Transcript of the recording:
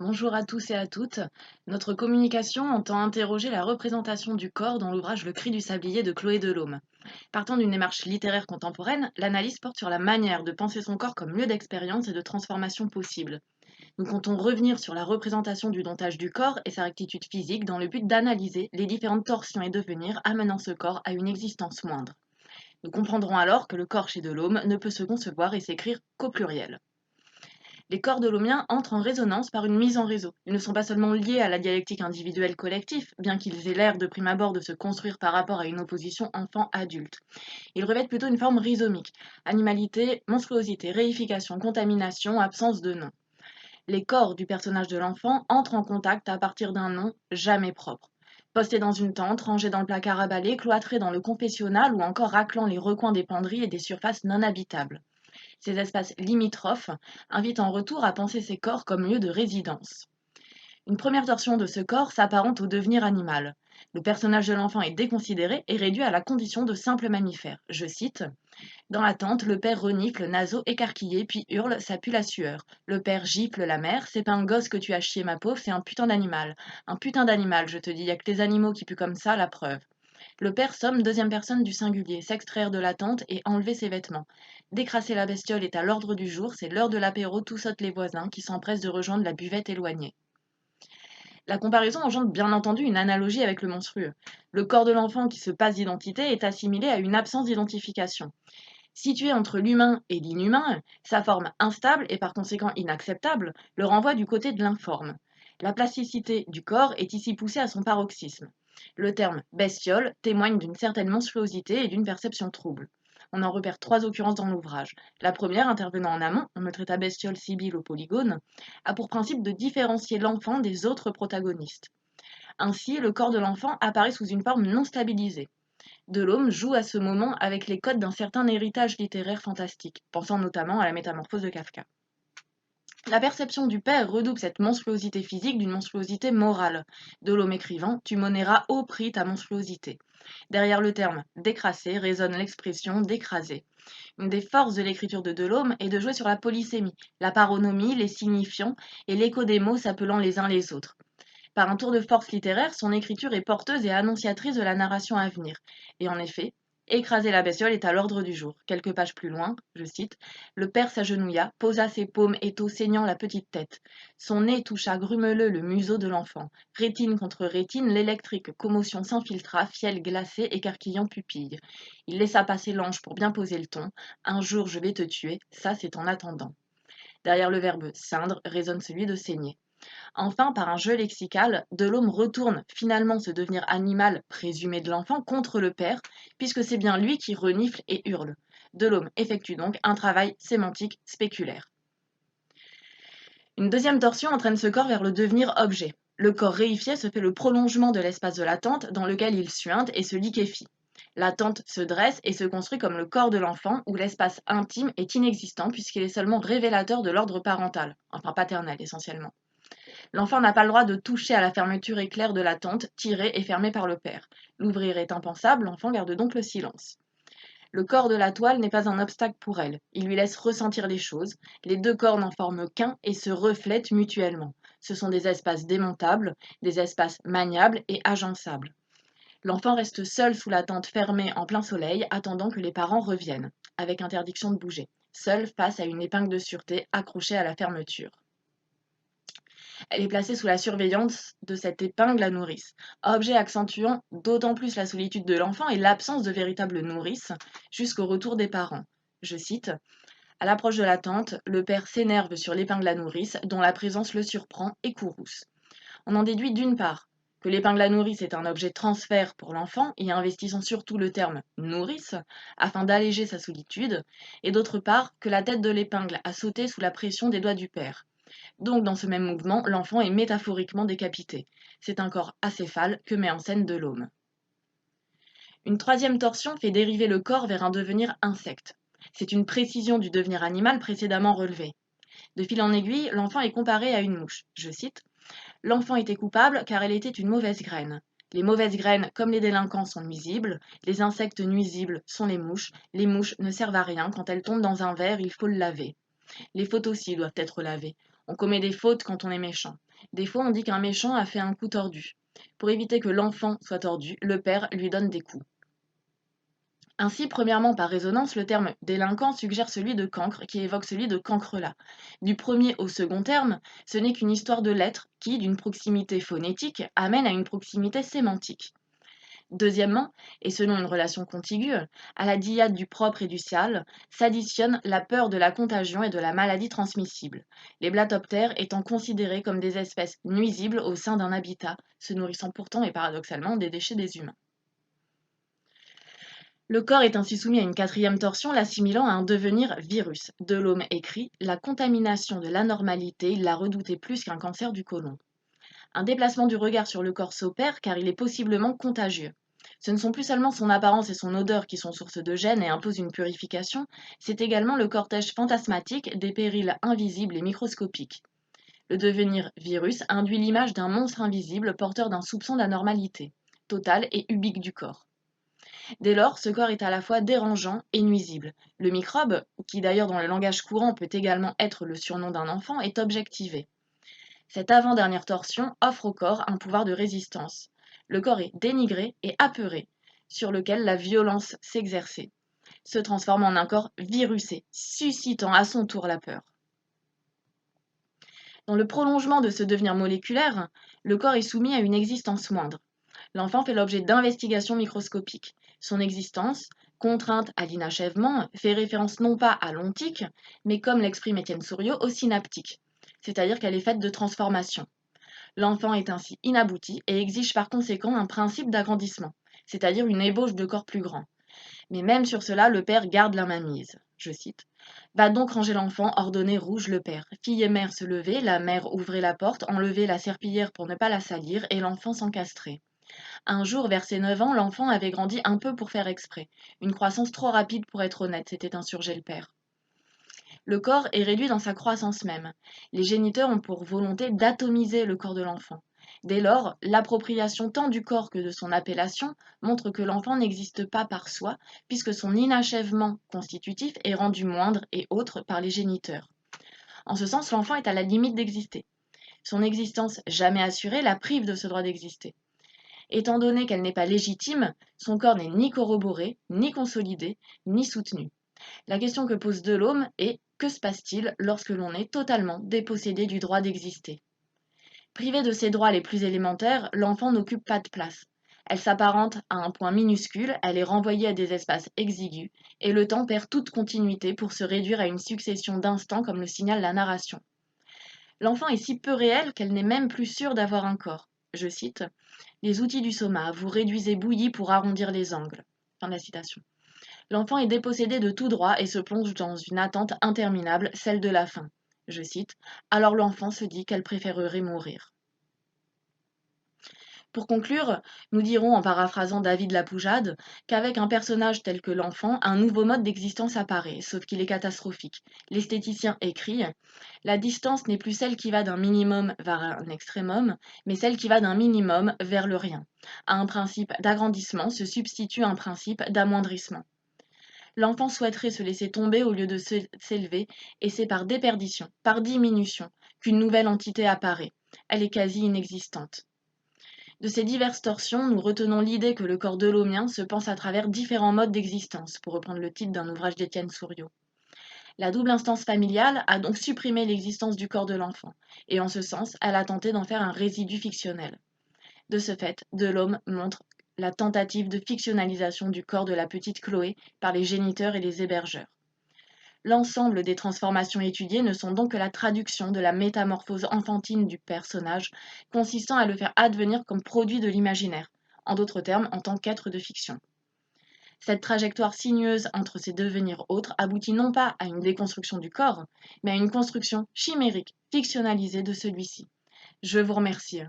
Bonjour à tous et à toutes. Notre communication entend interroger la représentation du corps dans l'ouvrage Le Cri du sablier de Chloé Delhomme. Partant d'une démarche littéraire contemporaine, l'analyse porte sur la manière de penser son corps comme lieu d'expérience et de transformation possible. Nous comptons revenir sur la représentation du domptage du corps et sa rectitude physique dans le but d'analyser les différentes torsions et devenirs amenant ce corps à une existence moindre. Nous comprendrons alors que le corps chez Delhomme ne peut se concevoir et s'écrire qu'au pluriel. Les corps dolomiens entrent en résonance par une mise en réseau. Ils ne sont pas seulement liés à la dialectique individuelle collective, bien qu'ils aient l'air de prime abord de se construire par rapport à une opposition enfant-adulte. Ils revêtent plutôt une forme rhizomique. Animalité, monstruosité, réification, contamination, absence de nom. Les corps du personnage de l'enfant entrent en contact à partir d'un nom jamais propre. Postés dans une tente, rangés dans le placard à balai, cloîtrés dans le confessionnal ou encore raclant les recoins des penderies et des surfaces non habitables. Ces espaces limitrophes invitent en retour à penser ces corps comme lieu de résidence. Une première torsion de ce corps s'apparente au devenir animal. Le personnage de l'enfant est déconsidéré et réduit à la condition de simple mammifère. Je cite: Dans la tente, le père renifle, naseau écarquillé, puis hurle, ça pue la sueur. Le père gifle la mère, c'est pas un gosse que tu as chié ma pauvre, c'est un putain d'animal. Un putain d'animal, je te dis, y a que les animaux qui puent comme ça, la preuve. Le père somme deuxième personne du singulier, s'extraire de la tente et enlever ses vêtements. Décrasser la bestiole est à l'ordre du jour, c'est l'heure de l'apéro, tout sautent les voisins qui s'empressent de rejoindre la buvette éloignée. La comparaison engendre bien entendu une analogie avec le monstrueux. Le corps de l'enfant qui se passe d'identité est assimilé à une absence d'identification. Situé entre l'humain et l'inhumain, sa forme instable et par conséquent inacceptable le renvoie du côté de l'informe. La plasticité du corps est ici poussée à son paroxysme. Le terme bestiole témoigne d'une certaine monstruosité et d'une perception trouble. On en repère trois occurrences dans l'ouvrage. La première, intervenant en amont, on me traite à bestiole sibylle au polygone, a pour principe de différencier l'enfant des autres protagonistes. Ainsi, le corps de l'enfant apparaît sous une forme non stabilisée. Delhomme joue à ce moment avec les codes d'un certain héritage littéraire fantastique, pensant notamment à la Métamorphose de Kafka. La perception du père redouble cette monstruosité physique d'une monstruosité morale. Delhomme écrivant: Tu monnaieras au prix ta monstruosité. Derrière le terme d'écraser résonne l'expression d'écraser. Une des forces de l'écriture de Delhomme est de jouer sur la polysémie, la paronomie, les signifiants et l'écho des mots s'appelant les uns les autres. Par un tour de force littéraire, son écriture est porteuse et annonciatrice de la narration à venir. Et en effet, écraser la bestiole est à l'ordre du jour. Quelques pages plus loin, je cite: Le père s'agenouilla, posa ses paumes étau saignant la petite tête. Son nez toucha grumeleux le museau de l'enfant. Rétine contre rétine, l'électrique commotion s'infiltra, fiel glacé écarquillant pupille. Il laissa passer l'ange pour bien poser le ton. Un jour je vais te tuer, ça c'est en attendant. Derrière le verbe ceindre résonne celui de saigner. Enfin, par un jeu lexical, Delhomme retourne finalement ce devenir animal présumé de l'enfant contre le père, puisque c'est bien lui qui renifle et hurle. Delhomme effectue donc un travail sémantique spéculaire. Une deuxième torsion entraîne ce corps vers le devenir objet. Le corps réifié se fait le prolongement de l'espace de l'attente dans lequel il suinte et se liquéfie. L'attente se dresse et se construit comme le corps de l'enfant, où l'espace intime est inexistant puisqu'il est seulement révélateur de l'ordre parental, enfin paternel essentiellement. L'enfant n'a pas le droit de toucher à la fermeture éclair de la tente, tirée et fermée par le père. L'ouvrir est impensable, l'enfant garde donc le silence. Le corps de la toile n'est pas un obstacle pour elle. Il lui laisse ressentir les choses. Les deux corps n'en forment qu'un et se reflètent mutuellement. Ce sont des espaces démontables, des espaces maniables et agençables. L'enfant reste seul sous la tente fermée en plein soleil, attendant que les parents reviennent, avec interdiction de bouger, seul face à une épingle de sûreté accrochée à la fermeture. Elle est placée sous la surveillance de cette épingle à nourrice, objet accentuant d'autant plus la solitude de l'enfant et l'absence de véritable nourrice jusqu'au retour des parents. Je cite: À l'approche de la tente, le père s'énerve sur l'épingle à nourrice, dont la présence le surprend et courrouce. On en déduit d'une part que l'épingle à nourrice est un objet transfert pour l'enfant, y investissant surtout le terme nourrice afin d'alléger sa solitude, et d'autre part que la tête de l'épingle a sauté sous la pression des doigts du père. Donc, dans ce même mouvement, l'enfant est métaphoriquement décapité. C'est un corps acéphale que met en scène Delhomme. Une troisième torsion fait dériver le corps vers un devenir insecte. C'est une précision du devenir animal précédemment relevé. De fil en aiguille, l'enfant est comparé à une mouche. Je cite: L'enfant était coupable car elle était une mauvaise graine. Les mauvaises graines, comme les délinquants, sont nuisibles. Les insectes nuisibles sont les mouches. Les mouches ne servent à rien. Quand elles tombent dans un verre, il faut le laver. Les fautes aussi doivent être lavées. On commet des fautes quand on est méchant. Des fois, on dit qu'un méchant a fait un coup tordu. Pour éviter que l'enfant soit tordu, le père lui donne des coups. Ainsi, premièrement, par résonance, le terme délinquant suggère celui de cancre qui évoque celui de cancrelat. Du premier au second terme, ce n'est qu'une histoire de lettres qui, d'une proximité phonétique, amène à une proximité sémantique. Deuxièmement, et selon une relation contiguë, à la dyade du propre et du sale s'additionne la peur de la contagion et de la maladie transmissible, les blatoptères étant considérés comme des espèces nuisibles au sein d'un habitat, se nourrissant pourtant et paradoxalement des déchets des humains. Le corps est ainsi soumis à une quatrième torsion l'assimilant à un devenir virus. Delhomme écrit: La contamination de l'anormalité, il l'a redouté plus qu'un cancer du côlon. Un déplacement du regard sur le corps s'opère car il est possiblement contagieux. Ce ne sont plus seulement son apparence et son odeur qui sont source de gêne et imposent une purification, c'est également le cortège fantasmatique des périls invisibles et microscopiques. Le devenir virus induit l'image d'un monstre invisible porteur d'un soupçon d'anormalité, totale et ubique du corps. Dès lors, ce corps est à la fois dérangeant et nuisible. Le microbe, qui d'ailleurs dans le langage courant peut également être le surnom d'un enfant, est objectivé. Cette avant-dernière torsion offre au corps un pouvoir de résistance. Le corps est dénigré et apeuré, sur lequel la violence s'exerçait, se transforme en un corps virusé, suscitant à son tour la peur. Dans le prolongement de ce devenir moléculaire, le corps est soumis à une existence moindre. L'enfant fait l'objet d'investigations microscopiques. Son existence, contrainte à l'inachèvement, fait référence non pas à l'ontique, mais comme l'exprime Étienne Souriau, au synaptique, c'est-à-dire qu'elle est faite de transformation. L'enfant est ainsi inabouti et exige par conséquent un principe d'agrandissement, c'est-à-dire une ébauche de corps plus grand. Mais même sur cela, le père garde la mainmise. Je cite: Va donc ranger l'enfant, ordonnait Rouge le père. Fille et mère se levaient, la mère ouvrait la porte, enlevait la serpillière pour ne pas la salir, et l'enfant s'encastrait. Un jour, vers ses 9 ans, l'enfant avait grandi un peu pour faire exprès. Une croissance trop rapide pour être honnête, s'était insurgé le père. Le corps est réduit dans sa croissance même. Les géniteurs ont pour volonté d'atomiser le corps de l'enfant. Dès lors, l'appropriation tant du corps que de son appellation montre que l'enfant n'existe pas par soi, puisque son inachèvement constitutif est rendu moindre et autre par les géniteurs. En ce sens, l'enfant est à la limite d'exister. Son existence jamais assurée la prive de ce droit d'exister. Étant donné qu'elle n'est pas légitime, son corps n'est ni corroboré, ni consolidé, ni soutenu. La question que pose Delhomme est: que se passe-t-il lorsque l'on est totalement dépossédé du droit d'exister? Privé de ses droits les plus élémentaires, l'enfant n'occupe pas de place. Elle s'apparente à un point minuscule, elle est renvoyée à des espaces exigus, et le temps perd toute continuité pour se réduire à une succession d'instants comme le signale la narration. L'enfant est si peu réel qu'elle n'est même plus sûre d'avoir un corps. Je cite: Les outils du soma, vous réduisez bouilli pour arrondir les angles. Fin de la citation. L'enfant est dépossédé de tout droit et se plonge dans une attente interminable, celle de la fin. Je cite: Alors l'enfant se dit qu'elle préférerait mourir. Pour conclure, nous dirons en paraphrasant David Lapoujade qu'avec un personnage tel que l'enfant, un nouveau mode d'existence apparaît, sauf qu'il est catastrophique. L'esthéticien écrit: La distance n'est plus celle qui va d'un minimum vers un extrémum, mais celle qui va d'un minimum vers le rien. À un principe d'agrandissement se substitue un principe d'amoindrissement. L'enfant souhaiterait se laisser tomber au lieu de s'élever, et c'est par déperdition, par diminution, qu'une nouvelle entité apparaît. Elle est quasi inexistante. De ces diverses torsions, nous retenons l'idée que le corps delhomien se pense à travers différents modes d'existence, pour reprendre le titre d'un ouvrage d'Étienne Souriau. La double instance familiale a donc supprimé l'existence du corps de l'enfant, et en ce sens, elle a tenté d'en faire un résidu fictionnel. De ce fait, Delhomme montre la tentative de fictionnalisation du corps de la petite Chloé par les géniteurs et les hébergeurs. L'ensemble des transformations étudiées ne sont donc que la traduction de la métamorphose enfantine du personnage, consistant à le faire advenir comme produit de l'imaginaire, en d'autres termes en tant qu'être de fiction. Cette trajectoire sinueuse entre ces devenirs autres aboutit non pas à une déconstruction du corps, mais à une construction chimérique, fictionnalisée de celui-ci. Je vous remercie.